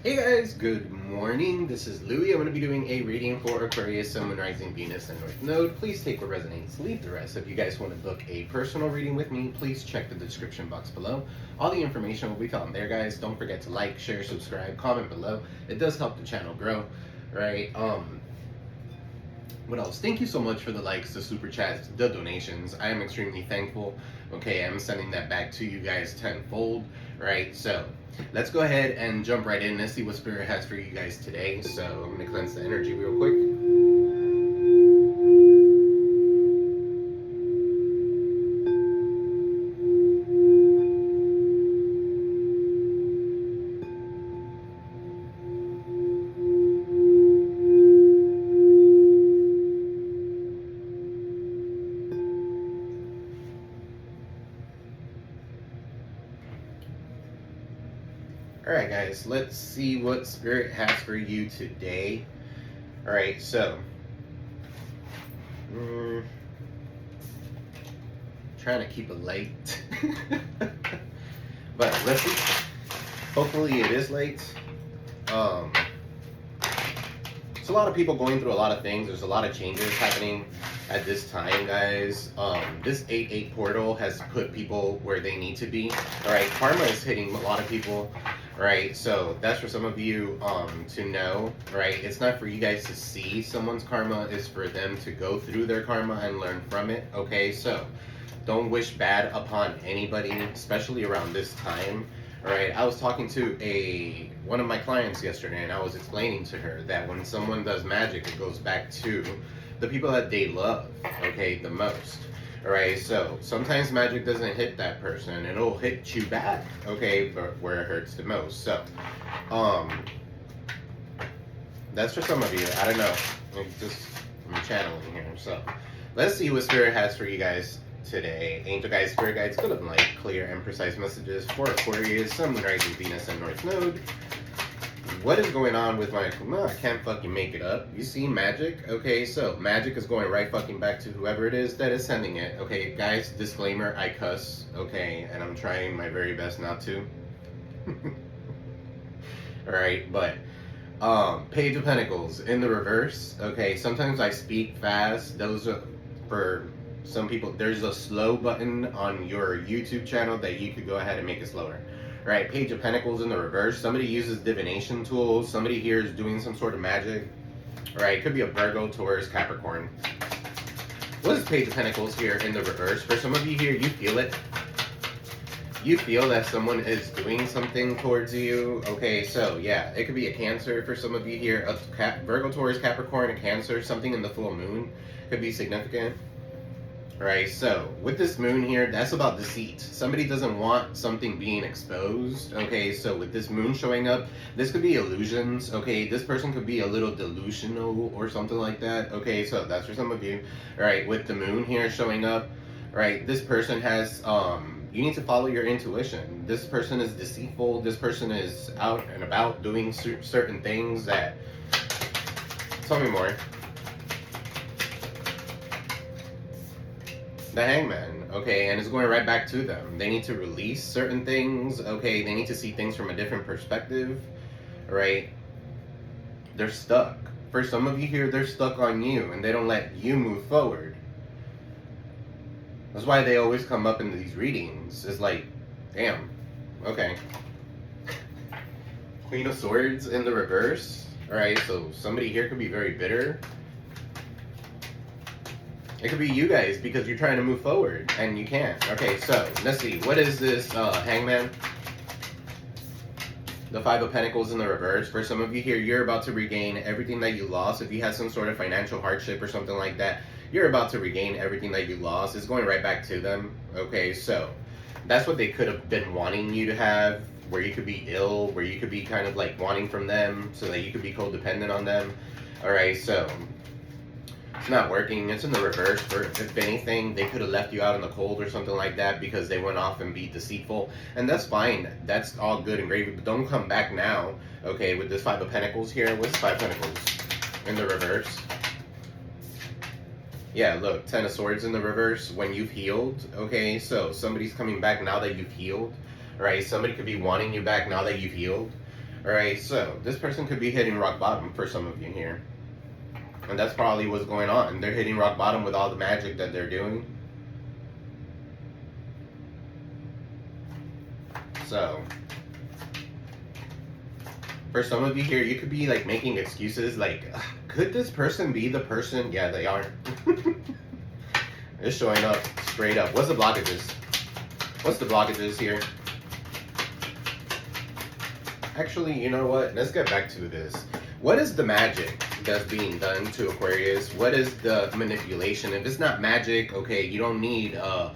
Hey guys, good morning. This is Louie. I'm going to be doing a reading for Aquarius, Sun, Moon, Rising, Venus, and North Node. Please take what resonates, leave the rest. If you guys want to book a personal reading with me, please check the description box below. All the information will be found there, guys. Don't forget to like, share, subscribe, comment below. It does help the channel grow, right? What else? Thank you so much for the likes, the super chats, the donations. I am extremely thankful. Okay, I'm sending that back to you guys tenfold, right? So let's go ahead and jump right in. Let's see what Spirit has for you guys today. So I'm going to cleanse the energy real quick. Alright guys, let's see what Spirit has for you today. Alright, so trying to keep it light. But let's see. Hopefully it is late. It's a lot of people going through a lot of things. There's a lot of changes happening at this time, guys. This 8-8 portal has put people where they need to be. Alright, karma is hitting a lot of people. Right, so that's for some of you to know, right? It's not for you guys to see someone's karma, it's for them to go through their karma and learn from it, okay? So don't wish bad upon anybody, especially around this time, all right? I was talking to one of my clients yesterday, and I was explaining to her that when someone does magic, it goes back to the people that they love, okay, the most. Alright, so sometimes magic doesn't hit that person, it'll hit you back, okay, but where it hurts the most. So, that's for some of you. I don't know. I'm channeling here. So, let's see what Spirit has for you guys today. Angel guides, Spirit guides, full of light, clear, and precise messages for Aquarius, Sun, Moon, Rising, Venus, and North Node. What is going on with my... No, I can't fucking make it up. You see magic? Okay, so magic is going right fucking back to whoever it is that is sending it. Okay, guys, disclaimer, I cuss. Okay, and I'm trying my very best not to. Alright, but... Page of Pentacles in the reverse. Okay, sometimes I speak fast. Those are... For some people, there's a slow button on your YouTube channel that you could go ahead and make it slower. Right, Page of Pentacles in the reverse. Somebody uses divination tools. Somebody here is doing some sort of magic. Right, it could be a Virgo, Taurus, Capricorn. What is Page of Pentacles here in the reverse? For some of you here, you feel it. You feel that someone is doing something towards you. Okay, so yeah, it could be a Cancer for some of you here. A Virgo, Taurus, Capricorn, a Cancer, something in the full moon could be significant. Right, so with this moon here, that's about deceit. Somebody doesn't want something being exposed. Okay, so with this moon showing up, this could be illusions. Okay, this person could be a little delusional or something like that. Okay, so that's for some of you. All right, with the moon here showing up, right, this person has you need to follow your intuition. This person is deceitful. This person is out and about doing certain things that... Tell me more. The Hangman, okay, and it's going right back to them. They need to release certain things, okay, they need to see things from a different perspective, right? They're stuck. For some of you here, they're stuck on you, and they don't let you move forward. That's why they always come up in these readings. It's like, damn, okay. Queen of Swords in the reverse, alright, so somebody here could be very bitter. It could be you guys because you're trying to move forward and you can't. Okay, so let's see. What is this Hangman? The Five of Pentacles in the reverse. For some of you here, you're about to regain everything that you lost. If you had some sort of financial hardship or something like that, you're about to regain everything that you lost. It's going right back to them. Okay, so that's what they could have been wanting you to have, where you could be ill, where you could be kind of like wanting from them so that you could be codependent on them. Alright, so... It's not working. It's in the reverse. For if anything, they could have left you out in the cold or something like that because they went off and be deceitful, and that's fine. That's all good and gravy, but don't come back now. Okay, with this Five of Pentacles here. What's Five of Pentacles in the reverse? Yeah, look, Ten of Swords in the reverse. When you've healed. Okay, so somebody's coming back now that you've healed. Right? Somebody could be wanting you back now that you've healed. Alright, so this person could be hitting rock bottom for some of you here. And that's probably what's going on. They're hitting rock bottom with all the magic that they're doing. So, for some of you here, you could be like making excuses like, could this person be the person? Yeah, they are. It's showing up straight up. What's the blockages? What's the blockages here? Actually, you know what? Let's get back to this. What is the magic that's being done to Aquarius? What is the manipulation? If it's not magic, okay, you don't need a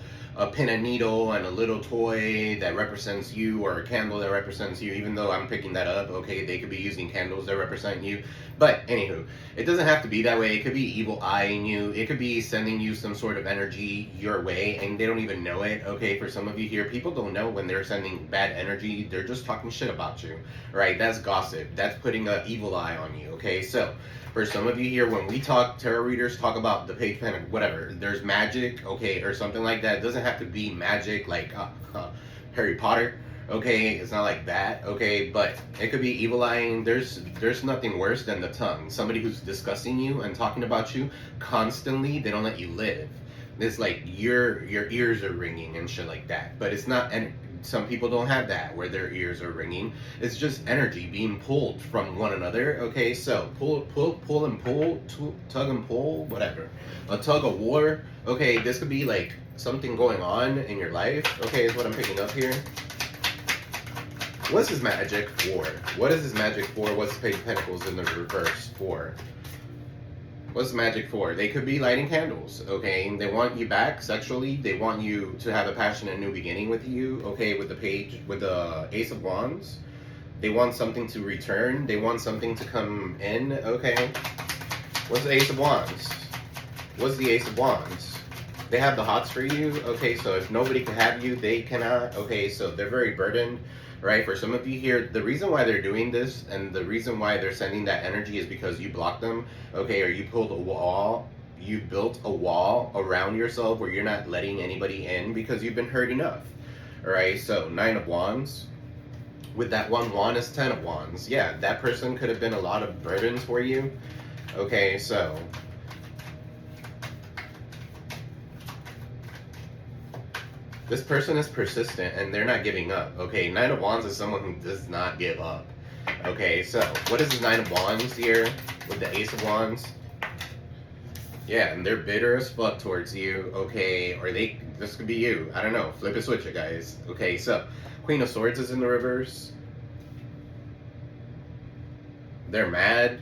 pin and needle and a little toy that represents you, or a candle that represents you, even though I'm picking that up. Okay, they could be using candles that represent you. But anywho, it doesn't have to be that way. It could be evil eyeing you. It could be sending you some sort of energy your way and they don't even know it. Okay, for some of you here, people don't know when they're sending bad energy. They're just talking shit about you, right? That's gossip. That's putting an evil eye on you. Okay, so for some of you here, when we talk, tarot readers talk about the page pen, whatever, there's magic, okay, or something like that. It doesn't have to be magic like Harry Potter, okay? It's not like that, okay? But it could be evil eyeing. There's nothing worse than the tongue. Somebody who's discussing you and talking about you constantly, they don't let you live. It's like your ears are ringing and shit like that. But it's not, and some people don't have that where their ears are ringing. It's just energy being pulled from one another. Okay, so pull and pull, tug and pull, whatever. A tug of war. Okay, this could be like something going on in your life. Okay, is what I'm picking up here. What's his magic for? What is his magic for? What's the Page of Pentacles in the reverse for? What's magic for? They could be lighting candles, okay? They want you back sexually. They want you to have a passionate new beginning with you, okay? With the page, with the Ace of Wands. They want something to return. They want something to come in, okay? What's the Ace of Wands? What's the Ace of Wands? They have the hots for you, okay? So if nobody can have you, they cannot, okay? So they're very burdened. Right, for some of you here, the reason why they're doing this and the reason why they're sending that energy is because you blocked them, okay, or you pulled a wall, you built a wall around yourself where you're not letting anybody in because you've been hurt enough. All right, so 9 of Wands. With that one wand is 10 of Wands. Yeah, that person could have been a lot of burdens for you. Okay, so this person is persistent and they're not giving up. Okay, 9 of Wands is someone who does not give up. Okay, so what is the 9 of Wands here with the Ace of Wands? Yeah, and they're bitter as fuck towards you. Okay, or this could be you. I don't know. Flip a switch, it, guys. Okay, so Queen of Swords is in the reverse. They're mad.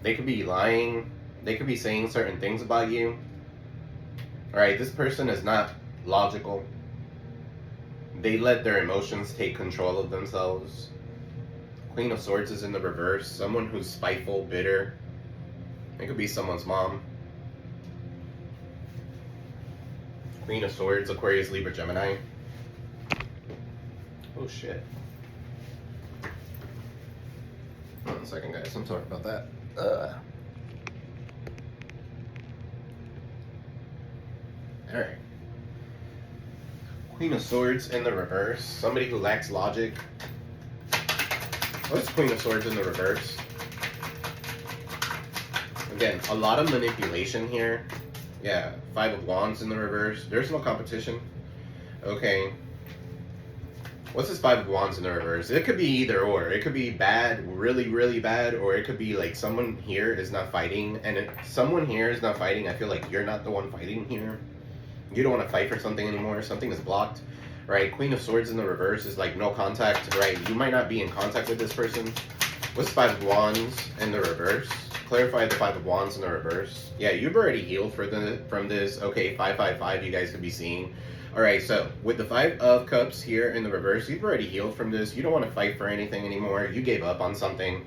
They could be lying. They could be saying certain things about you. Alright, this person is not logical. They let their emotions take control of themselves. Queen of Swords is in the reverse. Someone who's spiteful, bitter. It could be someone's mom. Queen of Swords, Aquarius, Libra, Gemini. Oh shit. 1 second, guys. I'm sorry about that. Alright. Queen of Swords in the reverse. Somebody who lacks logic. What's Queen of Swords in the reverse? Again, a lot of manipulation here. Yeah, 5 of Wands in the reverse. There's no competition. Okay. What's this 5 of Wands in the reverse? It could be either or. It could be bad, really, really bad, or it could be like someone here is not fighting. And if someone here is not fighting, I feel like you're not the one fighting here. You don't want to fight for something anymore. Something is blocked, right? Queen of Swords in the reverse is like no contact, right? You might not be in contact with this person. What's 5 of Wands in the reverse? Clarify the 5 of Wands in the reverse. Yeah, you've already healed from this. Okay, 555 you guys could be seeing. Alright, so with the 5 of Cups here in the reverse, you've already healed from this. You don't want to fight for anything anymore. You gave up on something.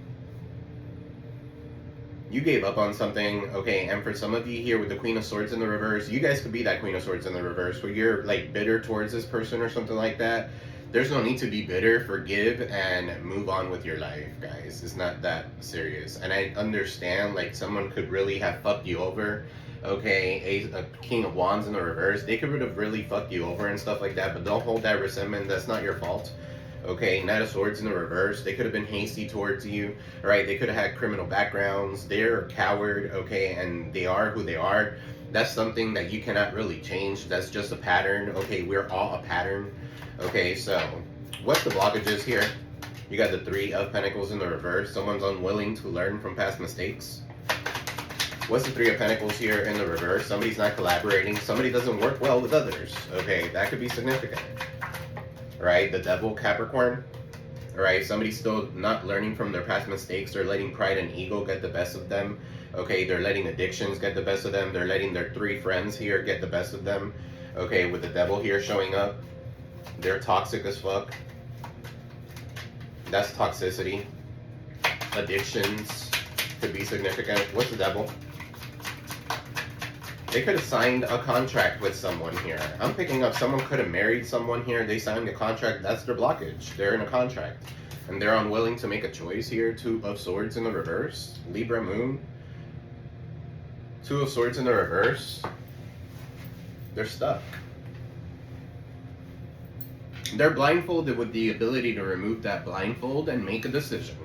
You gave up on something, okay, and for some of you here with the Queen of Swords in the reverse, you guys could be that Queen of Swords in the reverse where you're like bitter towards this person or something like that. There's no need to be bitter. Forgive and move on with your life, guys. It's not that serious. And I understand like someone could really have fucked you over, okay, a King of Wands in the reverse. They could have really fucked you over and stuff like that, but don't hold that resentment. That's not your fault. Okay, Knight of Swords in the reverse. They could have been hasty towards you, right? They could have had criminal backgrounds. They're a coward, okay, and they are who they are. That's something that you cannot really change. That's just a pattern, okay? We're all a pattern, okay? So, what's the blockages here? You got the Three of Pentacles in the reverse. Someone's unwilling to learn from past mistakes. What's the Three of Pentacles here in the reverse? Somebody's not collaborating. Somebody doesn't work well with others, okay? That could be significant. Right, the Devil, Capricorn. Right, somebody's still not learning from their past mistakes. They're letting pride and ego get the best of them. Okay, they're letting addictions get the best of them. They're letting their three friends here get the best of them. Okay, with the Devil here showing up. They're toxic as fuck. That's toxicity. Addictions could be significant. What's the Devil? They could have signed a contract with someone here. I'm picking up someone could have married someone here. They signed a contract. That's their blockage. They're in a contract. And they're unwilling to make a choice here. Two of Swords in the reverse. Libra Moon. Two of Swords in the reverse. They're stuck. They're blindfolded with the ability to remove that blindfold and make a decision.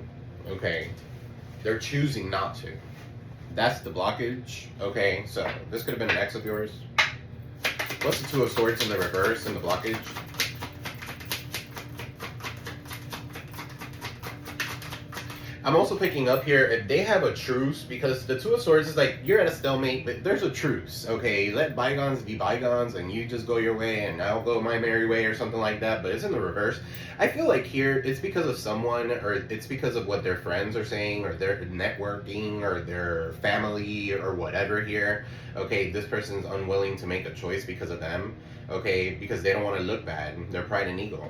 Okay. They're choosing not to. That's the blockage. Okay, so this could have been an ex of yours. What's the Two of Swords in the reverse and the blockage? I'm also picking up here if they have a truce, because the Two of Swords is like, you're at a stalemate, but there's a truce, okay? Let bygones be bygones, and you just go your way, and I'll go my merry way, or something like that, but it's in the reverse. I feel like here, it's because of someone, or it's because of what their friends are saying, or their networking, or their family, or whatever here. Okay, this person's unwilling to make a choice because of them, okay? Because they don't want to look bad, their pride and ego.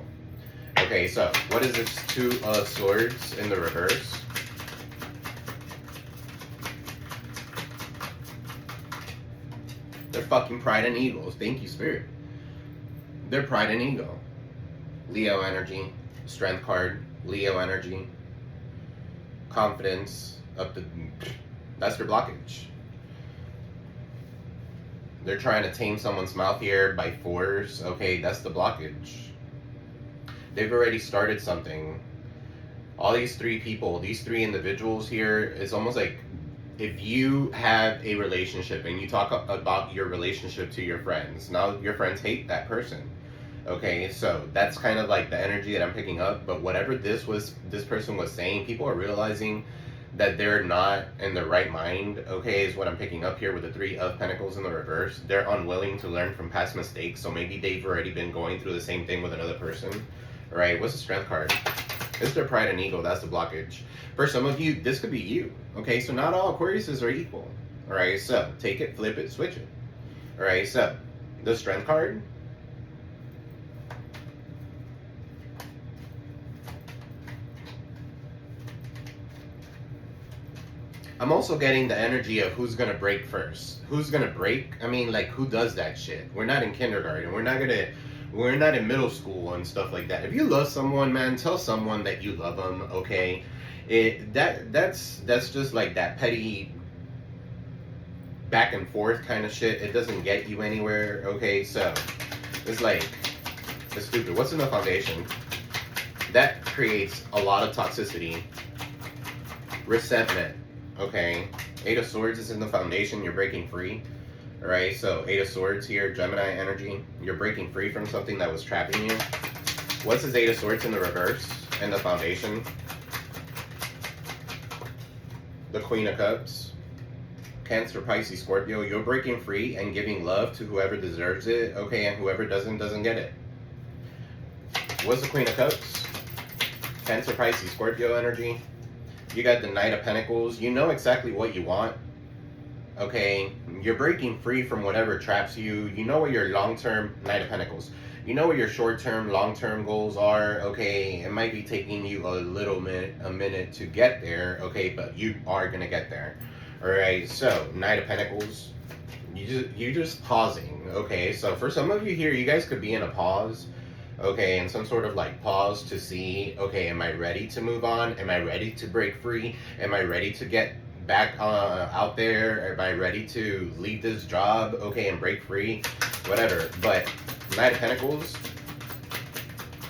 Okay, so, what is this Two of Swords in the reverse? They're fucking pride and ego. Thank you, Spirit. They're pride and ego. Leo energy, Strength card, Leo energy, confidence, that's their blockage. They're trying to tame someone's mouth here by force. Okay, that's the blockage. They've already started something. All these three people, these three individuals here, it's almost like if you have a relationship and you talk about your relationship to your friends, now your friends hate that person. Okay, so that's kind of like the energy that I'm picking up. But whatever this person was saying, people are realizing that they're not in the right mind, okay, is what I'm picking up here with the Three of Pentacles in the reverse. They're unwilling to learn from past mistakes, so maybe they've already been going through the same thing with another person. Right, what's the Strength card? It's their pride and ego, that's the blockage. For some of you, this could be you. Okay, so not all Aquariuses are equal. Alright, so take it, flip it, switch it. Alright, so the Strength card. I'm also getting the energy of who's gonna break first. Who's gonna break? I mean, like, who does that shit? We're not in kindergarten. We're not in middle school and stuff like that. If you love someone, man, tell someone that you love them, okay? That's just like that petty back and forth kind of shit. It doesn't get you anywhere, okay? So, it's like, it's stupid. What's in the foundation? That creates a lot of toxicity. Resentment, okay? Eight of Swords is in the foundation. You're breaking free. Alright, so Eight of Swords here, Gemini energy. You're breaking free from something that was trapping you. What's this Eight of Swords in the reverse and the foundation? The Queen of Cups. Cancer, Pisces, Scorpio. You're breaking free and giving love to whoever deserves it, okay, and whoever doesn't get it. What's the Queen of Cups? Cancer, Pisces, Scorpio energy. You got the Knight of Pentacles. You know exactly what you want. Okay, you're breaking free from whatever traps you. You know what your long-term, Knight of Pentacles. You know what your short-term, long-term goals are. Okay, it might be taking you a minute to get there. Okay, but you are gonna get there. All right, so Knight of Pentacles. You're just pausing. Okay, so for some of you here, you guys could be in a pause. Okay, and some sort of like pause to see. Okay, am I ready to move on? Am I ready to break free? Am I ready to get back out there? Am I ready to leave this job, okay, and break free? Whatever. But Knight of Pentacles,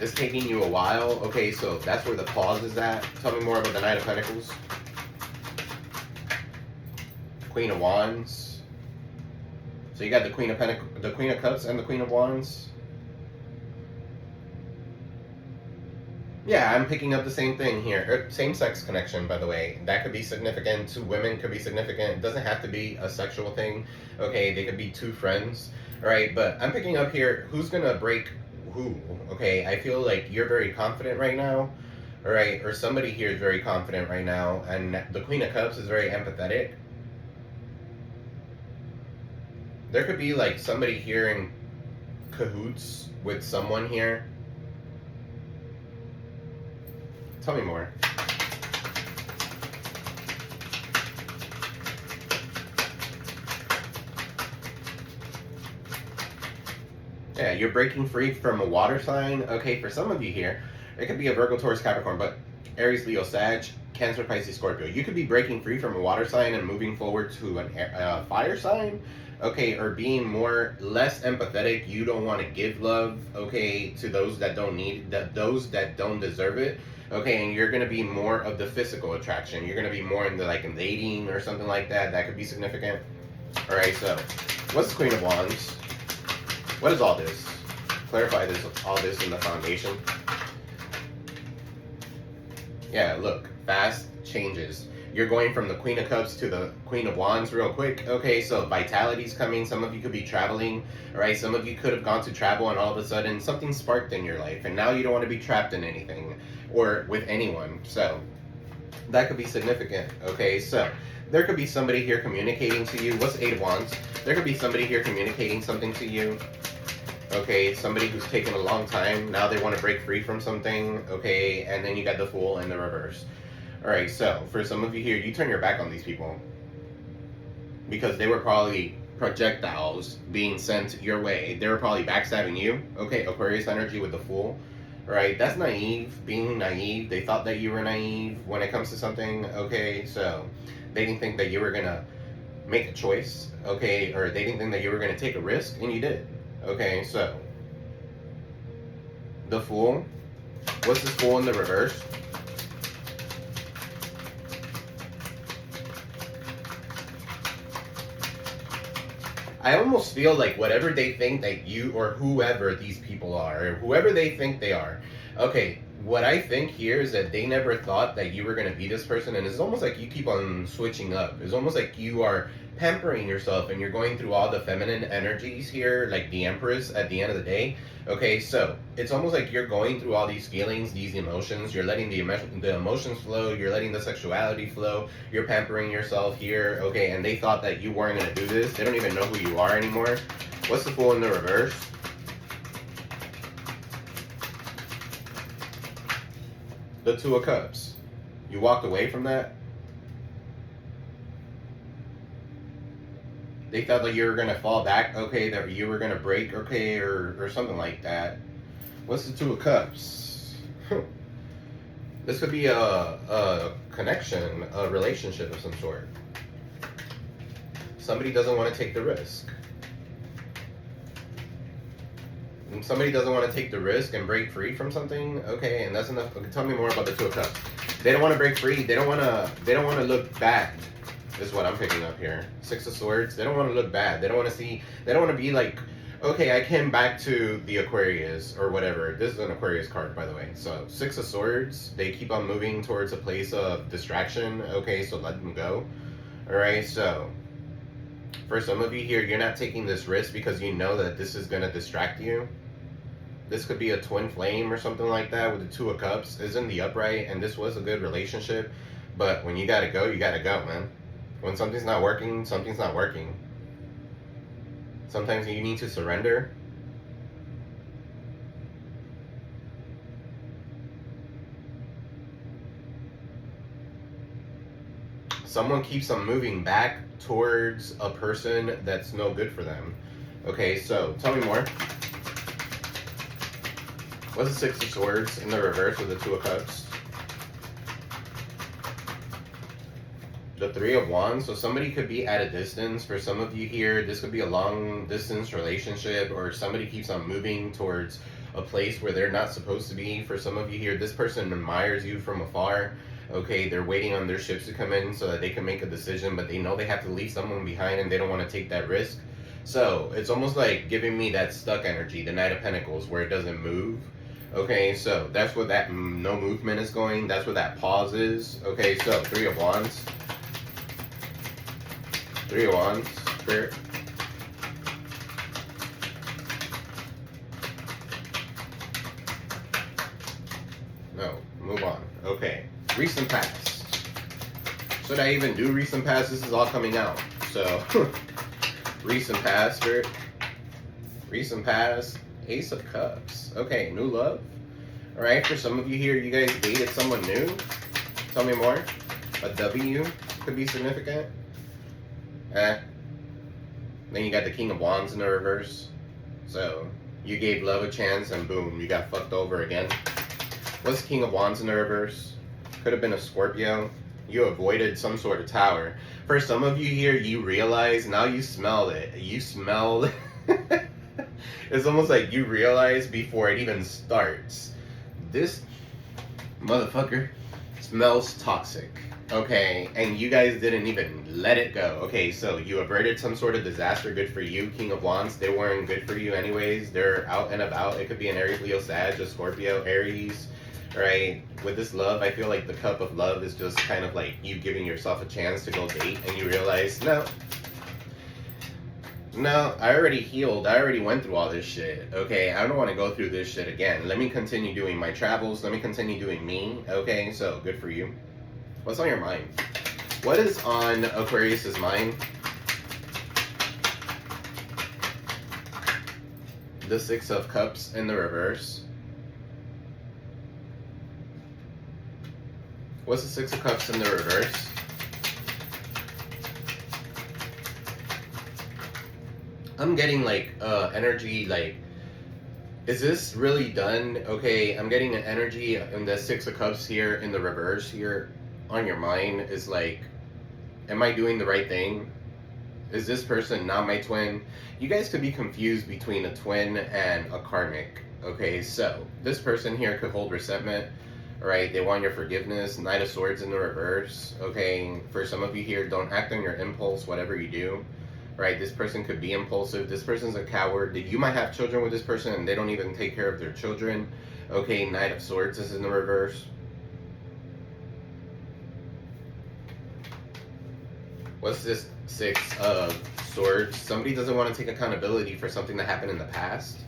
It's taking you a while. Okay, so that's where the pause is at. Tell me more about the Knight of Pentacles. Queen of Wands. So you got the Queen of the Queen of Cups and the Queen of Wands. Yeah, I'm picking up the same thing here. Same-sex connection, by the way. That could be significant. Two women could be significant. It doesn't have to be a sexual thing. Okay, they could be two friends. All right, but I'm picking up here who's going to break who. Okay, I feel like you're very confident right now. All right, or somebody here is very confident right now. And the Queen of Cups is very empathetic. There could be like somebody here in cahoots with someone here. Tell me more. Yeah, you're breaking free from a water sign. Okay, for some of you here, it could be a Virgo, Taurus, Capricorn, but Aries, Leo, Sag, Cancer, Pisces, Scorpio. You could be breaking free from a water sign and moving forward to a fire sign. Okay, or being less empathetic. You don't want to give love, okay, to those that don't need those that don't deserve it. Okay, and you're gonna be more of the physical attraction. You're gonna be more into like dating or something like that. That could be significant. All right, so what's the Queen of Wands? What is all this? Clarify this. All this in the foundation. Yeah, look, fast changes. You're going from the Queen of Cups to the Queen of Wands real quick. Okay, so vitality's coming. Some of you could be traveling, all right? Some of you could have gone to travel and all of a sudden something sparked in your life and now you don't want to be trapped in anything or with anyone. So that could be significant, okay? So there could be somebody here communicating to you. What's the Eight of Wands? There could be somebody here communicating something to you. Okay, somebody who's taken a long time. Now they want to break free from something, okay? And then you got the Fool in the reverse. All right, so for some of you here, you turn your back on these people because they were probably projectiles being sent your way. They were probably backstabbing you. Okay, Aquarius energy with the Fool. All right, that's naive, being naive. They thought that you were naive when it comes to something. Okay, so they didn't think that you were going to make a choice. Okay, or they didn't think that you were going to take a risk, and you did. Okay, so the Fool. What's this Fool in the reverse? I almost feel like whatever they think that you or whoever these people are, or whoever they think they are, okay, what I think here is that they never thought that you were going to be this person, and it's almost like you keep on switching up. It's almost like you are pampering yourself and you're going through all the feminine energies here, like the Empress at the end of the day. Okay, so it's almost like you're going through all these feelings, these emotions. You're letting the emotions flow. You're letting the sexuality flow. You're pampering yourself here. Okay, and they thought that you weren't going to do this. They don't even know who you are anymore. What's the Fool in the reverse? The Two of Cups. You walked away from that. They thought that you were going to fall back, okay, that you were going to break, okay, or something like that. What's the Two of Cups? This could be a connection, a relationship of some sort. Somebody doesn't want to take the risk. And somebody doesn't want to take the risk and break free from something, okay, and that's enough. Okay, tell me more about the Two of Cups. They don't want to break free. They don't want to look bad. Is what I'm picking up here. Six of Swords. They don't want to look bad. They don't want to see. They don't want to be like, okay, I came back to the Aquarius or whatever. This is an Aquarius card, by the way. So Six of Swords. They keep on moving towards a place of distraction. Okay, so let them go. All right. So for some of you here, you're not taking this risk because you know that this is gonna distract you. This could be a twin flame or something like that with the Two of Cups. Is in the upright, and this was a good relationship. But when you gotta go, man. When something's not working, something's not working. Sometimes you need to surrender. Someone keeps on moving back towards a person that's no good for them. Okay, so tell me more. What's the Six of Swords in the reverse with the Two of Cups? The Three of Wands. So somebody could be at a distance. For some of you here, this could be a long distance relationship, or somebody keeps on moving towards a place where they're not supposed to be. For some of you here, this person admires you from afar. Okay, they're waiting on their ships to come in so that they can make a decision, but they know they have to leave someone behind and they don't want to take that risk. So it's almost like giving me that stuck energy, the Knight of Pentacles, where it doesn't move. Okay, so that's where that no movement is going. That's where that pause is. Okay, so Three of Wands. Three of Wands, Spirit. No, move on. Okay, recent past. Should I even do recent past? This is all coming out. So, recent past, Spirit. Recent past. Ace of Cups. Okay, new love. Alright, for some of you here, you guys dated someone new. Tell me more. A W could be significant. Then you got the King of Wands in the reverse. So, you gave love a chance and boom, you got fucked over again. What's the King of Wands in the reverse? Could have been a Scorpio. You avoided some sort of tower. For some of you here, you realize, now you smell it. You smell... It's almost like you realize before it even starts. This motherfucker smells toxic. Okay, and you guys didn't even let it go. Okay, so you averted some sort of disaster. Good for you, King of Wands. They weren't good for you anyways. They're out and about. It could be an Aries, Leo, Sag, a Scorpio, Aries. Right? With this love, I feel like the cup of love is just kind of like you giving yourself a chance to go date, and you realize, no, I already healed. I already went through all this shit. Okay, I don't want to go through this shit again. Let me continue doing my travels. Let me continue doing me. Okay, so good for you. What's on your mind? What is on Aquarius's mind? The Six of Cups in the reverse. What's the Six of Cups in the reverse? I'm getting like energy, like, is this really done? Okay, I'm getting an energy in the Six of Cups here in the reverse here on your mind is like, am I doing the right thing? Is this person not my twin? You guys could be confused between a twin and a karmic. Okay, so this person here could hold resentment. Right, they want your forgiveness. Knight of Swords in the reverse. Okay, for some of you here, don't act on your impulse, whatever you do. Right, this person could be impulsive. This person's a coward. You might have children with this person and they don't even take care of their children. Okay, Knight of Swords is in the reverse. What's this Six of Swords? Somebody doesn't want to take accountability for something that happened in the past.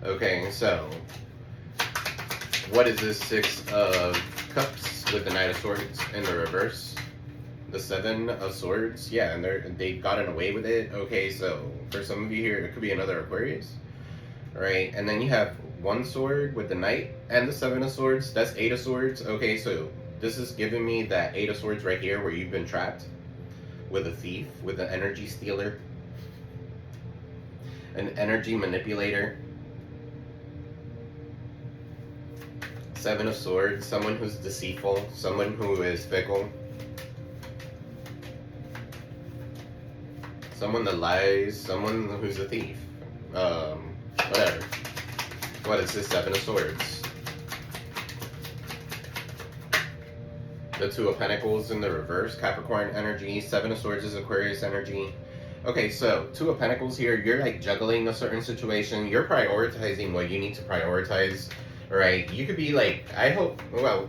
Okay, so what is this Six of Cups with the Knight of Swords in the reverse? The Seven of Swords, yeah, and they've gotten away with it. Okay, so for some of you here, it could be another Aquarius, right? And then you have one sword with the Knight and the Seven of Swords. That's Eight of Swords. Okay, so this is giving me that Eight of Swords right here where you've been trapped with a thief, with an energy stealer, an energy manipulator. Seven of Swords, someone who's deceitful, someone who is fickle. Someone that lies, someone who's a thief. Whatever. What is this Seven of Swords? The Two of Pentacles in the reverse, Capricorn energy. Seven of Swords is Aquarius energy. Okay, so Two of Pentacles here, you're like juggling a certain situation. You're prioritizing what you need to prioritize, right? You could be like, I hope, well,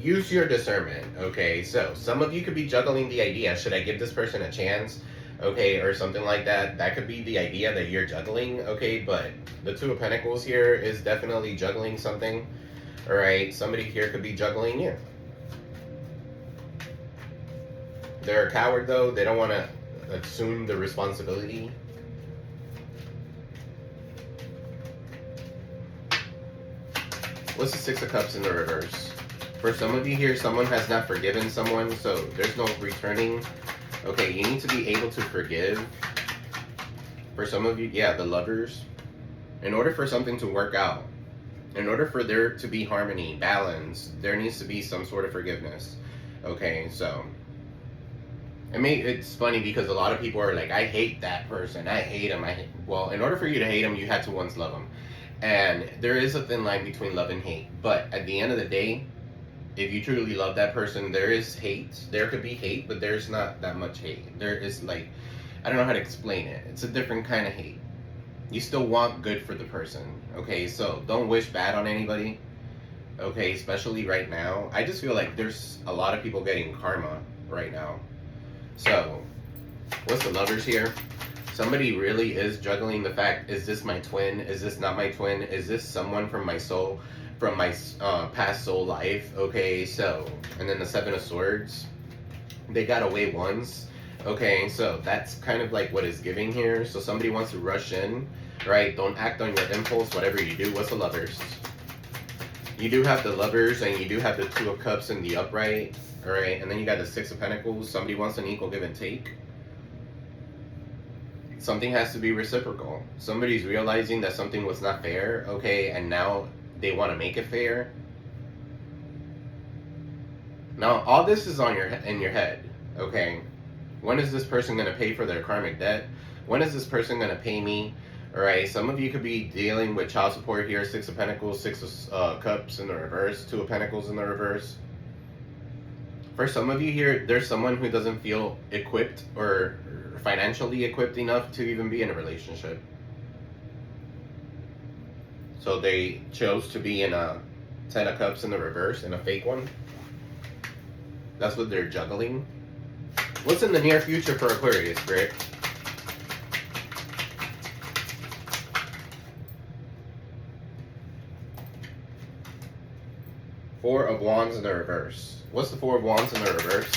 use your discernment, okay? So some of you could be juggling the idea, should I give this person a chance? Okay, or something like that. That could be the idea that you're juggling, okay? But the Two of Pentacles here is definitely juggling something, all right? Somebody here could be juggling you. They're a coward, though. They don't want to assume the responsibility. What's the Six of Cups in the reverse? For some of you here, someone has not forgiven someone, so there's no returning. Okay, you need to be able to forgive. For some of you, yeah, the Lovers. In order for something to work out, in order for there to be harmony, balance, there needs to be some sort of forgiveness. Okay, so it's funny because a lot of people are like, I hate that person, I hate him. Well, in order for you to hate him, you had to once love him. And there is a thin line between love and hate. But at the end of the day, if you truly love that person, there is hate. There could be hate, but there's not that much hate. There is like, I don't know how to explain it. It's a different kind of hate. You still want good for the person, okay? So don't wish bad on anybody, okay? Especially right now. I just feel like there's a lot of people getting karma right now. So, what's the lovers here? Somebody really is juggling the fact, is this my twin? Is this not my twin? Is this someone from my soul, from my past soul life? Okay, so, and then the Seven of Swords. They got away once. Okay, so that's kind of like what is giving here. So somebody wants to rush in, right? Don't act on your impulse, whatever you do. What's the lovers? You do have the lovers, and you do have the Two of Cups in the upright, all right? And then you got the Six of Pentacles. Somebody wants an equal give and take. Something has to be reciprocal. Somebody's realizing that something was not fair, okay? And now they want to make it fair. Now, all this is on in your head, okay? When is this person going to pay for their karmic debt? When is this person going to pay me? All right, some of you could be dealing with child support here. Six of Pentacles, Six of Cups in the reverse, Two of Pentacles in the reverse. For some of you here, there's someone who doesn't feel equipped or financially equipped enough to even be in a relationship. So they chose to be in a Ten of Cups in the reverse, in a fake one. That's what they're juggling. What's in the near future for Aquarius, Spirit? Four of Wands in the reverse. What's the Four of Wands in the reverse?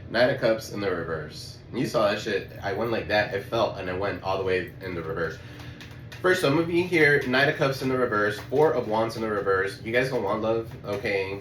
Nine of Cups in the reverse. You saw that shit. I went like that. It felt, and it went all the way in the reverse. For some of you here, Nine of Cups in the reverse, Four of Wands in the reverse. You guys don't want love, okay?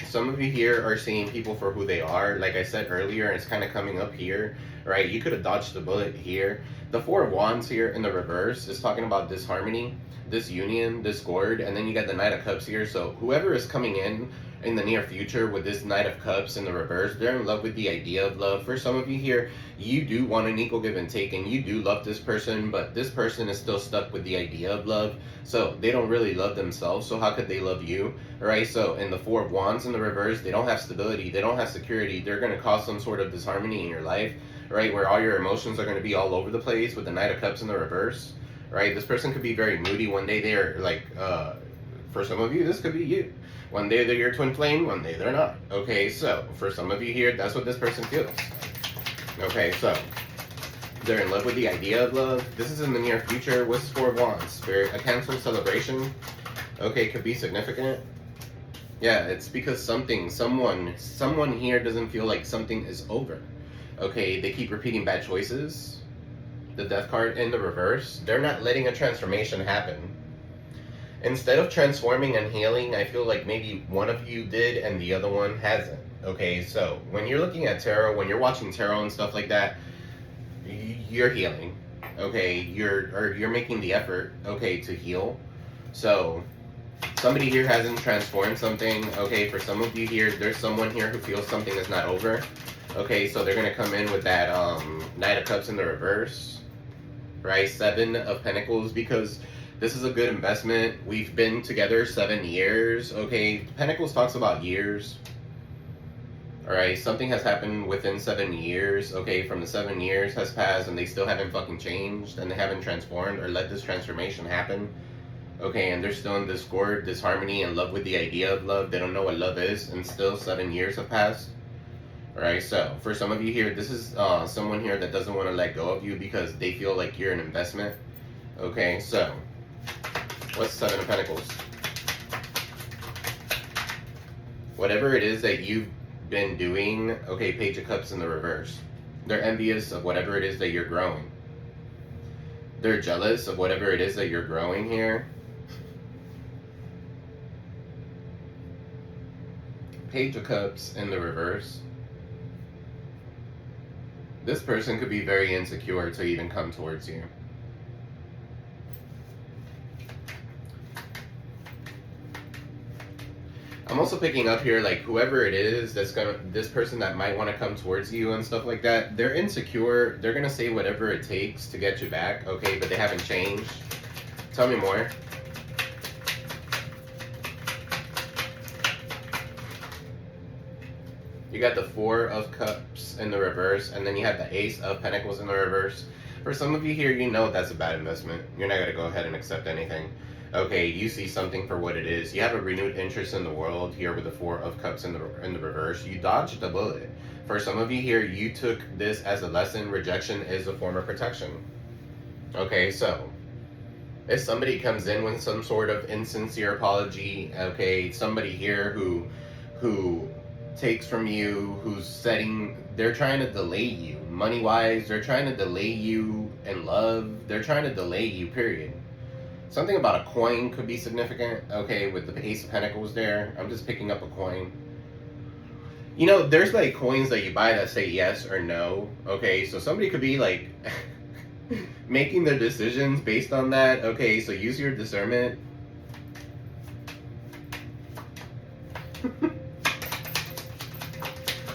Some of you here are seeing people for who they are. Like I said earlier, it's kind of coming up here, right? You could have dodged the bullet here. The Four of Wands here in the reverse is talking about disharmony, disunion, discord, and then you got the Knight of Cups here. So whoever is coming in the near future with this Knight of Cups in the reverse, they're in love with the idea of love. For some of you here, you do want an equal give and take, and you do love this person, but this person is still stuck with the idea of love, so they don't really love themselves, so how could they love you? Right? So in the Four of Wands in the reverse, they don't have stability, they don't have security, they're going to cause some sort of disharmony in your life, right, where all your emotions are going to be all over the place with the Knight of Cups in the reverse, right? This person could be very moody. One day they're like, for some of you, this could be you. One day they're your twin flame, one day they're not. Okay, so for some of you here, that's what this person feels. Okay, so they're in love with the idea of love. This is in the near future. What's Four of Wands? Spirit, a canceled celebration. Okay, could be significant. Yeah, it's because someone here doesn't feel like something is over. Okay, they keep repeating bad choices. The Death card in the reverse. They're not letting a transformation happen. Instead of transforming and healing, I feel like maybe one of you did and the other one hasn't. Okay, so when you're looking at tarot, when you're watching tarot and stuff like that, you're healing. Okay, you're making the effort, okay, to heal. So somebody here hasn't transformed something. Okay, for some of you here, there's someone here who feels something is not over. Okay, so they're gonna come in with that Knight of Cups in the reverse, right? Seven of Pentacles, because this is a good investment. We've been together 7 years. Okay, Pentacles talks about years. All right, something has happened within 7 years. Okay, from the 7 years has passed and they still haven't fucking changed and they haven't transformed or let this transformation happen. Okay, and they're still in discord, disharmony, and love with the idea of love. They don't know what love is, and still 7 years have passed. All right, so for some of you here, this is someone here that doesn't want to let go of you because they feel like you're an investment. Okay, so what's Seven of Pentacles? Whatever it is that you've been doing, okay, Page of Cups in the reverse. They're envious of whatever it is that you're growing. They're jealous of whatever it is that you're growing here. Page of Cups in the reverse. This person could be very insecure to even come towards you. I'm also picking up here, like, whoever it is that's gonna, this person that might want to come towards you and stuff like that, they're insecure. They're gonna say whatever it takes to get you back, okay? But they haven't changed. Tell me more. You got the Four of Cups in the reverse, and then you have the Ace of Pentacles in the reverse. For some of you here, you know that's a bad investment. You're not going to go ahead and accept anything. Okay, you see something for what it is. You have a renewed interest in the world here with the Four of Cups in the reverse. You dodged the bullet. For some of you here, you took this as a lesson. Rejection is a form of protection. Okay, so if somebody comes in with some sort of insincere apology, okay, somebody here who takes from you, who's setting, they're trying to delay you money wise, they're trying to delay you in love, they're trying to delay you, period. Something about a coin could be significant, okay, with the Ace of Pentacles there. I'm just picking up a coin. You know, there's like coins that you buy that say yes or no, okay, so somebody could be like making their decisions based on that, okay, so use your discernment.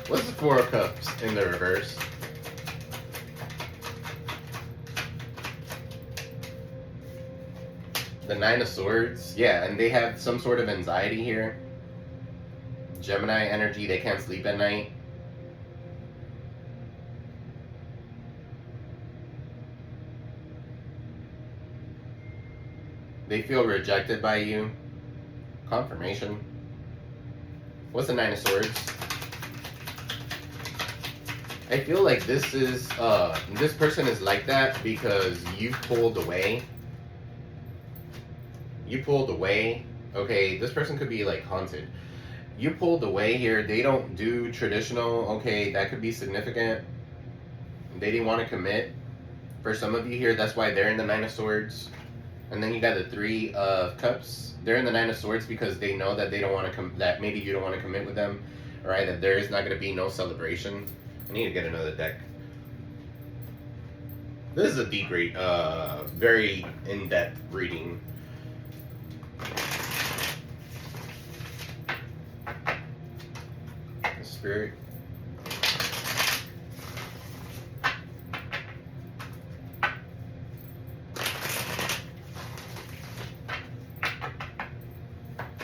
What's the Four of Cups in the reverse? The Nine of Swords. Yeah, and they have some sort of anxiety here. Gemini energy, they can't sleep at night. They feel rejected by you. Confirmation. What's the Nine of Swords? I feel like this is, this person is like that because you pulled away. You pulled away. Okay, this person could be like haunted. You pulled away here. They don't do traditional. Okay, that could be significant. They didn't want to commit. For some of you here, that's why they're in the Nine of Swords. And then you got the Three of Cups. They're in the Nine of Swords because they know that they don't want to that maybe you don't want to commit with them, right? That there is not going to be no celebration. I need to get another deck. This is a deep read, very in-depth reading. Spirit.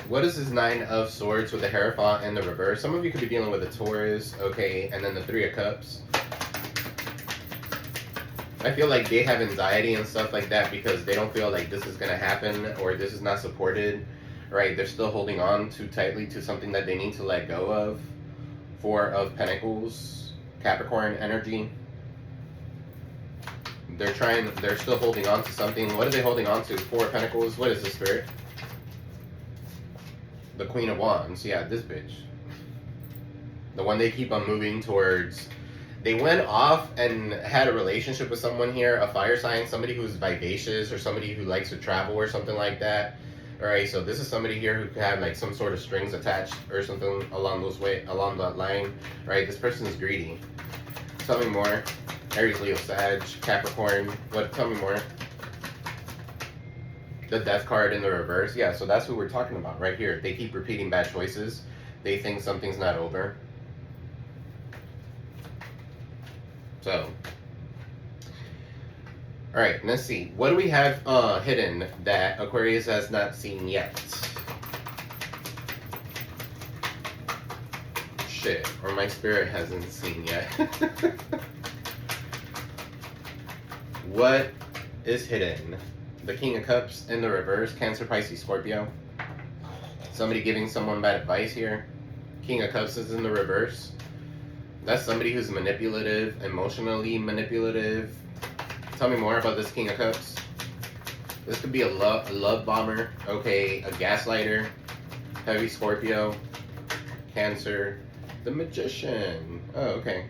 What is this Nine of Swords with the Hierophant in the reverse? Some of you could be dealing with a Taurus, okay, and then the Three of Cups. I feel like they have anxiety and stuff like that because they don't feel like this is going to happen or this is not supported, right? They're still holding on too tightly to something that they need to let go of. Four of Pentacles, Capricorn energy. They're still holding on to something. What are they holding on to? Four of Pentacles, what is the Spirit? The Queen of Wands, yeah, this bitch. The one they keep on moving towards. They went off and had a relationship with someone here, a fire sign, somebody who's vivacious or somebody who likes to travel or something like that. Alright, so this is somebody here who could have like some sort of strings attached or something along that line. Right, this person is greedy. Tell me more. Aries, Leo, Sag, Capricorn. Tell me more. The Death card in the reverse. Yeah, so that's who we're talking about right here. They keep repeating bad choices. They think something's not over. So, alright, let's see. What do we have hidden that Aquarius has not seen yet? Shit, or my spirit hasn't seen yet. What is hidden? The King of Cups in the reverse, Cancer, Pisces, Scorpio. Somebody giving someone bad advice here. King of Cups is in the reverse. That's somebody who's manipulative, emotionally manipulative. Tell me more about this King of Cups. This could be a love bomber, okay, a gaslighter, heavy Scorpio, Cancer, the Magician. Oh, okay.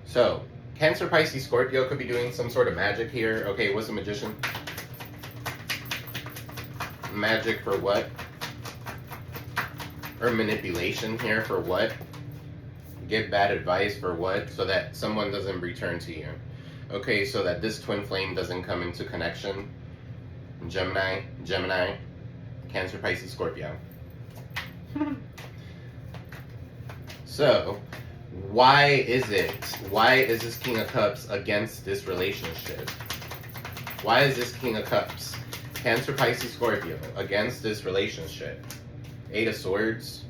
So, Cancer, Pisces, Scorpio could be doing some sort of magic here. Okay, what's a magician? Magic for what? Or manipulation here for what? Give bad advice for what? So that someone doesn't return to you. Okay, so that this twin flame doesn't come into connection. Gemini, Cancer, Pisces, Scorpio. So, why is this King of Cups against this relationship? Why is this King of Cups, Cancer, Pisces, Scorpio, against this relationship? Eight of Swords,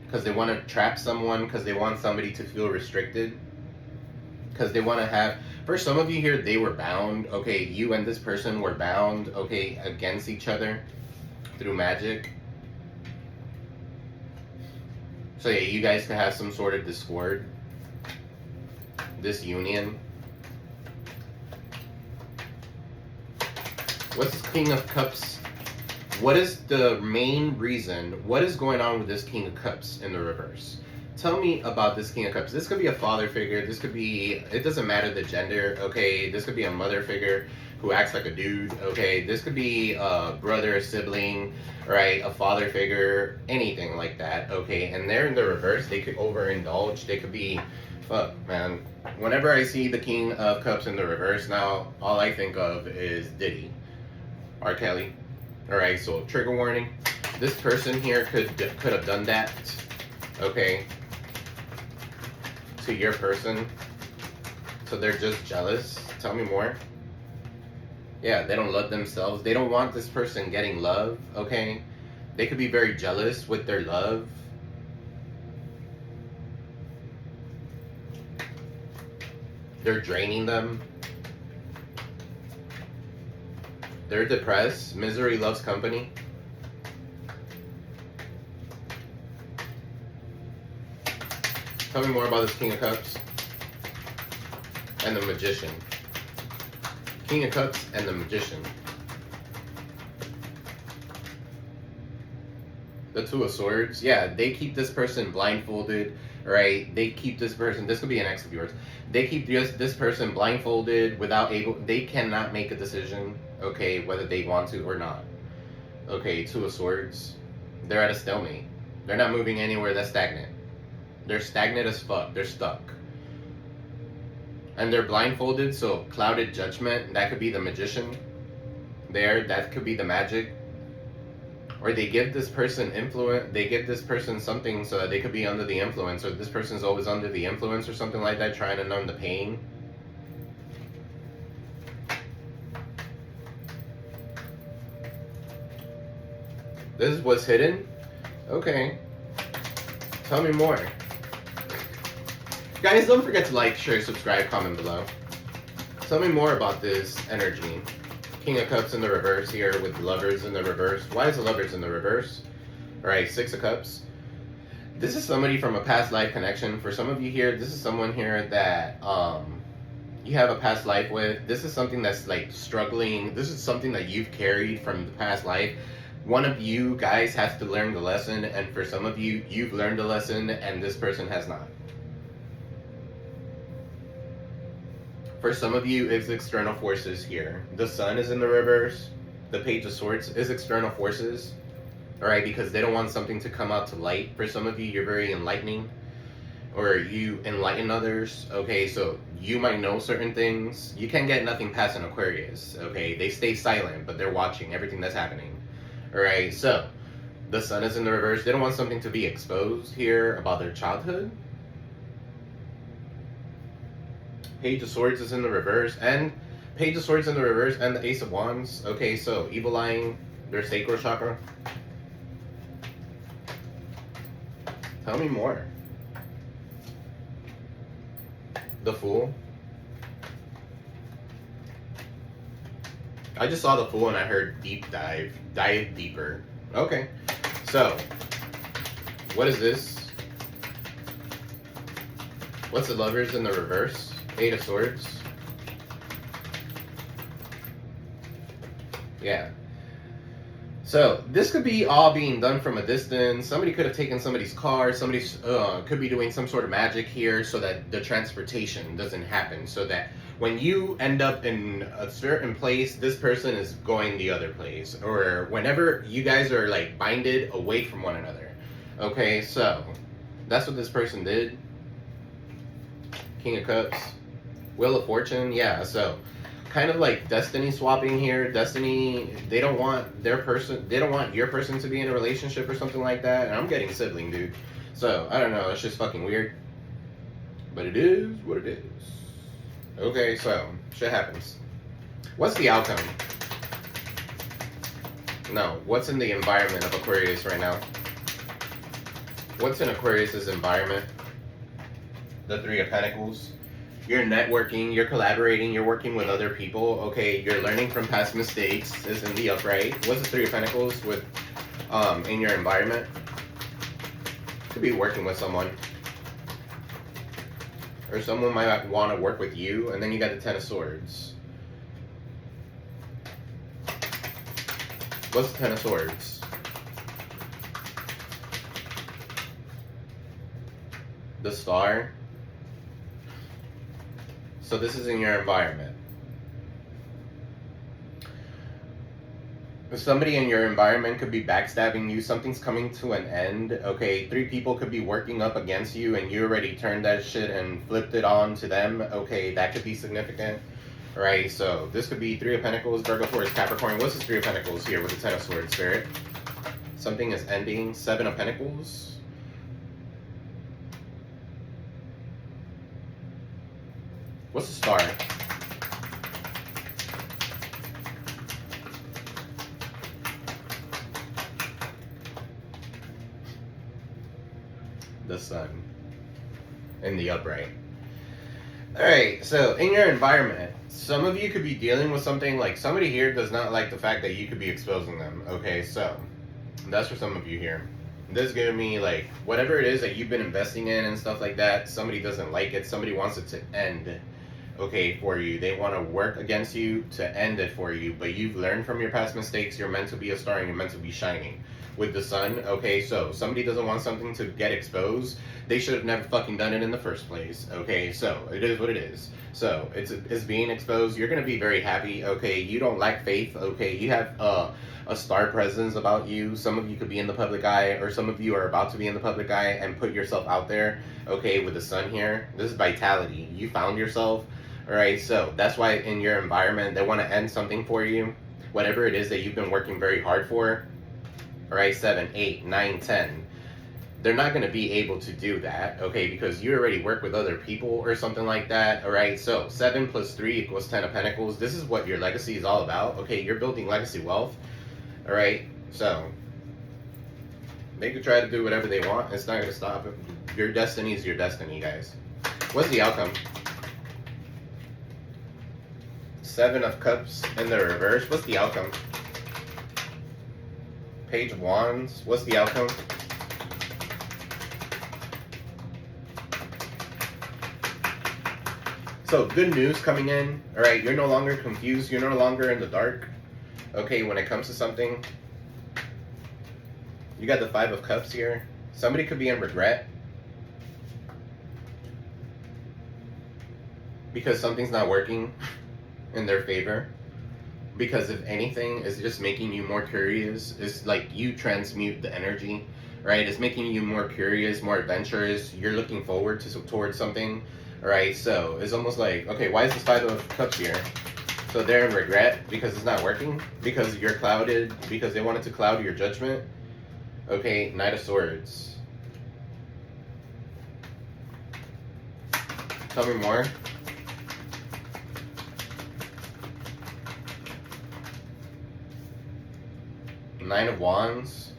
because they want to trap someone, because they want somebody to feel restricted, because they want to have, for some of you here, they were bound, okay, you and this person were bound, okay, against each other through magic. So yeah, you guys can have some sort of discord, disunion. What's this King of Cups? What is the main reason? What is going on with this King of Cups in the reverse? Tell me about this King of Cups. This could be a father figure. This could be, it doesn't matter the gender, okay? This could be a mother figure who acts like a dude, okay? This could be a brother, a sibling, right? A father figure, anything like that, okay? And they're in the reverse. They could overindulge. They could be, fuck, man. Whenever I see the King of Cups in the reverse now, all I think of is Diddy. R. Kelly. Alright, so trigger warning. This person here could have done that, okay, to your person. So they're just jealous. Tell me more. Yeah, they don't love themselves. They don't want this person getting love, okay? They could be very jealous with their love. They're draining them. They're depressed. Misery loves company. Tell me more about this King of Cups and the Magician. King of Cups and the Magician. The Two of Swords. Yeah, they keep this person blindfolded, right? They keep this person, this could be an ex of yours. They keep this person blindfolded they cannot make a decision, okay, whether they want to or not. Okay, Two of Swords. They're at a stalemate. They're not moving anywhere. That's stagnant. They're stagnant as fuck. They're stuck. And they're blindfolded, so clouded judgment. That could be the Magician. That could be the magic. Or they give this person influence, they give this person something so that they could be under the influence, or this person's always under the influence or something like that, trying to numb the pain. This is what's hidden? Okay. Tell me more. Guys, don't forget to like, share, subscribe, comment below. Tell me more about this energy. King of Cups in the reverse here with Lovers in the reverse. Why is the Lovers in the reverse? Alright, Six of Cups. This is somebody from a past life connection. For some of you here, this is someone here that you have a past life with. This is something that's like struggling. This is something that you've carried from the past life. One of you guys has to learn the lesson, and for some of you, you've learned the lesson and this person has not. For some of you, it's external forces here. The Sun is in the reverse. The Page of Swords is external forces. Alright, because they don't want something to come out to light. For some of you, you're very enlightening. Or you enlighten others. Okay, so you might know certain things. You can't get nothing past an Aquarius. Okay, they stay silent, but they're watching everything that's happening. Alright, so the Sun is in the reverse. They don't want something to be exposed here about their childhood. Page of Swords is in the reverse, and Page of Swords in the reverse, and the Ace of Wands. Okay, so evil lying, their sacral chakra. Tell me more. The Fool. I just saw the Fool and I heard deep dive. Dive deeper. Okay, so what is this? What's the Lovers in the reverse? Eight of Swords. Yeah. So this could be all being done from a distance. Somebody could have taken somebody's car. Somebody could be doing some sort of magic here so that the transportation doesn't happen. So that when you end up in a certain place, this person is going the other place. Or whenever you guys are like binded away from one another. Okay, so that's what this person did. King of Cups. Wheel of Fortune, yeah, so kind of like destiny swapping here. Destiny, they don't want their person, they don't want your person to be in a relationship or something like that. And I'm getting sibling, dude. So, I don't know, it's just fucking weird. But it is what it is. Okay, so, shit happens. What's the outcome? No, what's in the environment of Aquarius right now? What's in Aquarius's environment? The Three of Pentacles. You're networking, you're collaborating, you're working with other people. Okay, you're learning from past mistakes is in the upright. What's the Three of Pentacles with in your environment? Could be working with someone. Or someone might want to work with you, and then you got the Ten of Swords. What's the Ten of Swords? The Star. So this is in your environment. Somebody in your environment could be backstabbing you. Something's coming to an end. Okay, 3 people could be working up against you and you already turned that shit and flipped it on to them. Okay, that could be significant. Right, so this could be 3 of Pentacles, Virgo, Taurus, Capricorn. What's the 3 of Pentacles here with the 10 of Swords, Spirit? Something is ending. 7 of Pentacles. What's the Star? The Sun. In the upright. Alright, so in your environment, some of you could be dealing with something like somebody here does not like the fact that you could be exposing them. Okay, so that's for some of you here. This is giving me like whatever it is that you've been investing in and stuff like that, somebody doesn't like it, somebody wants it to end. Okay, for you. They want to work against you to end it for you, but you've learned from your past mistakes. You're meant to be a star and you're meant to be shining. With the Sun, okay, so somebody doesn't want something to get exposed. They should have never fucking done it in the first place. Okay, so it is what it is. So it's being exposed. You're gonna be very happy. Okay, you don't lack faith. Okay, you have a star presence about you. Some of you could be in the public eye, or some of you are about to be in the public eye and put yourself out there. Okay, with the Sun here, this is vitality. You found yourself. All right, so that's why in your environment they want to end something for you, whatever it is that you've been working very hard for. All right, 7, 8, 9, 10. They're not going to be able to do that, okay, because you already work with other people or something like that. All right, so 7 plus 3 equals 10 of Pentacles. This is what your legacy is all about. Okay, you're building legacy wealth. All right, so they could try to do whatever they want. It's not going to stop it. Your destiny is your destiny, guys. What's the outcome? 7 of Cups in the reverse. What's the outcome? Page of Wands. What's the outcome? So, good news coming in. Alright, you're no longer confused. You're no longer in the dark. Okay, when it comes to something. You got the 5 of Cups here. Somebody could be in regret. Because something's not working in their favor. Because if anything, it's just making you more curious. It's like you transmute the energy, right? It's making you more curious, more adventurous. You're looking forward towards something, right? So it's almost like, okay, why is this 5 of Cups here? So they're in regret because it's not working, because you're clouded, because they wanted to cloud your judgment. Okay, Knight of Swords. Tell me more. Nine of Wands.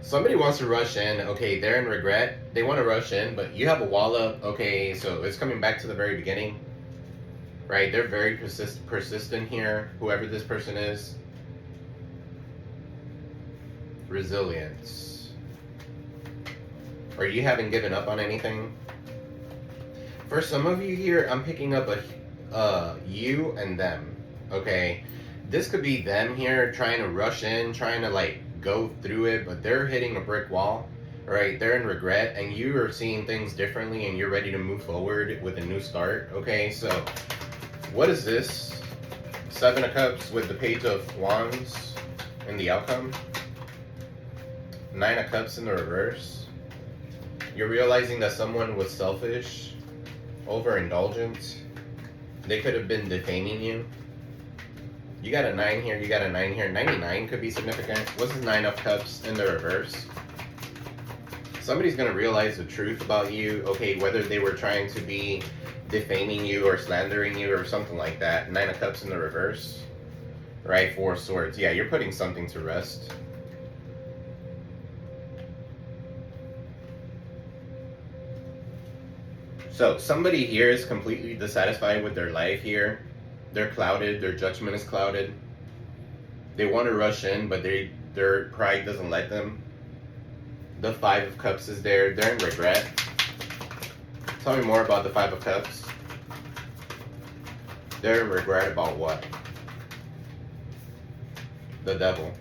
Somebody wants to rush in. Okay, they're in regret. They want to rush in, but you have a wall up. Okay, so it's coming back to the very beginning. Right? They're very persistent here, whoever this person is. Resilience. Or you haven't given up on anything. For some of you here, I'm picking up a you and them. Okay, this could be them here trying to rush in, trying to like go through it, but they're hitting a brick wall, right? They're in regret, and you are seeing things differently, and you're ready to move forward with a new start. Okay, so what is this? 7 of Cups with the Page of Wands in the outcome. 9 of Cups in the reverse. You're realizing that someone was selfish. Overindulgence. They could have been defaming you. You got a 9 here, you got a 9 here. 99 could be significant. What's this 9 of Cups in the reverse? Somebody's going to realize the truth about you, okay, whether they were trying to be defaming you or slandering you or something like that. 9 of Cups in the reverse. Right, 4 of Swords. Yeah, you're putting something to rest. So, somebody here is completely dissatisfied with their life here. They're clouded, their judgment is clouded. They want to rush in, but their pride doesn't let them. The 5 of Cups is there. They're in regret. Tell me more about the 5 of Cups. They're in regret about what? The Devil.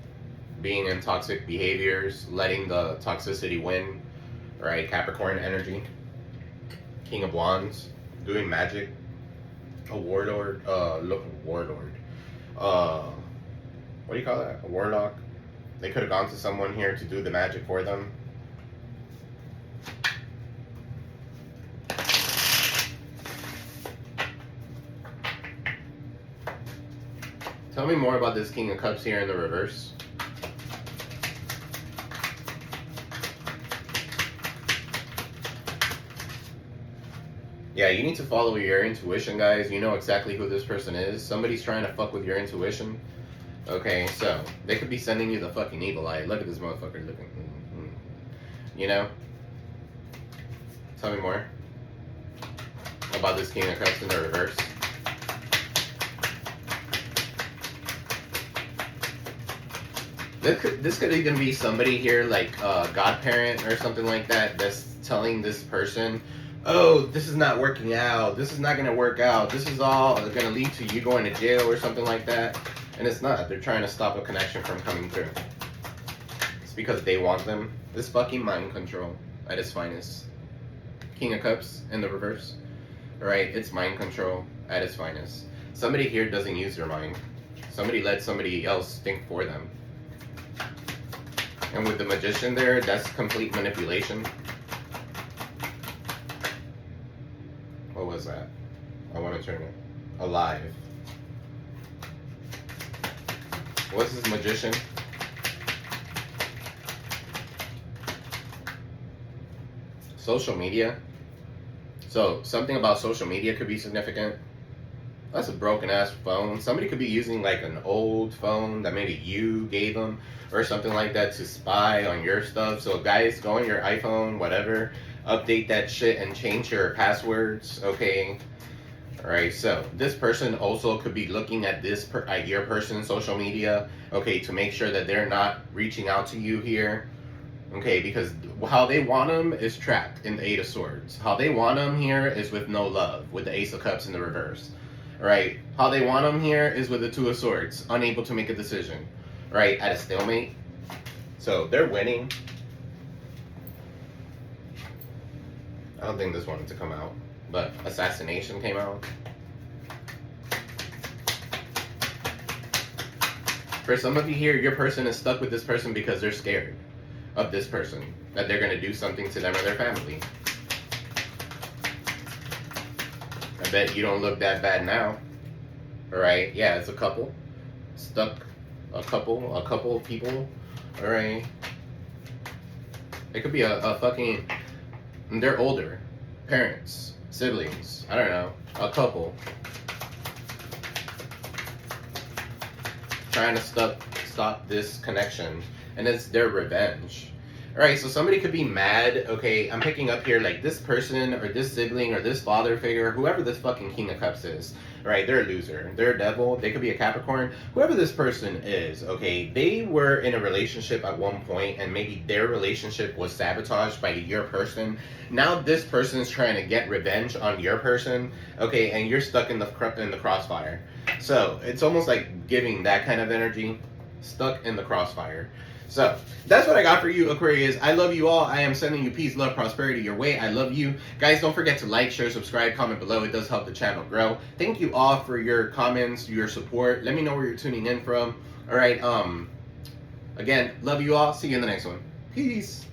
Being in toxic behaviors, letting the toxicity win. Right? Capricorn energy. King of Wands. Doing magic. A warlord. Warlord. What do you call that? A warlock. They could have gone to someone here to do the magic for them. Tell me more about this King of Cups here in the reverse. Yeah, you need to follow your intuition, guys. You know exactly who this person is. Somebody's trying to fuck with your intuition. Okay, so they could be sending you the fucking evil eye. Look at this motherfucker looking. You know? Tell me more about this King of Cups in the reverse. This could even be somebody here, like a godparent or something like that, that's telling this person, oh, this is not working out, this is not going to work out, this is all going to lead to you going to jail or something like that. And it's not. They're trying to stop a connection from coming through. It's because they want them. This fucking mind control at its finest. King of Cups in the reverse. Right? It's mind control at its finest. Somebody here doesn't use their mind. Somebody let somebody else think for them. And with the Magician there, that's complete manipulation. What was that? I want to turn it alive. What's this Magician? Social media. So something about social media could be significant. That's a broken ass phone. Somebody could be using like an old phone that maybe you gave them or something like that to spy on your stuff. So guys, go on your iPhone, whatever, update that shit and change your passwords, okay? Alright, so this person also could be looking at your person's social media, okay, to make sure that they're not reaching out to you here, okay, because how they want them is trapped in the 8 of Swords. How they want them here is with no love, with the Ace of Cups in the reverse, right? How they want them here is with the 2 of Swords, unable to make a decision, right, at a stalemate. So they're winning. I don't think this wanted to come out, but assassination came out. For some of you here, your person is stuck with this person because they're scared of this person, that they're going to do something to them or their family. I bet you don't look that bad now. Alright, yeah, it's a couple. Stuck. A couple of people. Alright. It could be a fucking... They're older. Parents. Siblings. I don't know. A couple. Trying to stop this connection. And it's their revenge. Alright, so somebody could be mad. Okay, I'm picking up here like this person or this sibling or this father figure, whoever this fucking King of Cups is. Right, they're a loser. They're a devil. They could be a Capricorn. Whoever this person is, okay, they were in a relationship at one point and maybe their relationship was sabotaged by your person. Now this person is trying to get revenge on your person, okay, and you're stuck in the crossfire. So it's almost like giving that kind of energy, stuck in the crossfire. So, that's what I got for you, Aquarius. I love you all. I am sending you peace, love, prosperity your way. I love you. Guys, don't forget to like, share, subscribe, comment below. It does help the channel grow. Thank you all for your comments, your support. Let me know where you're tuning in from. All right, again, love you all. See you in the next one. Peace.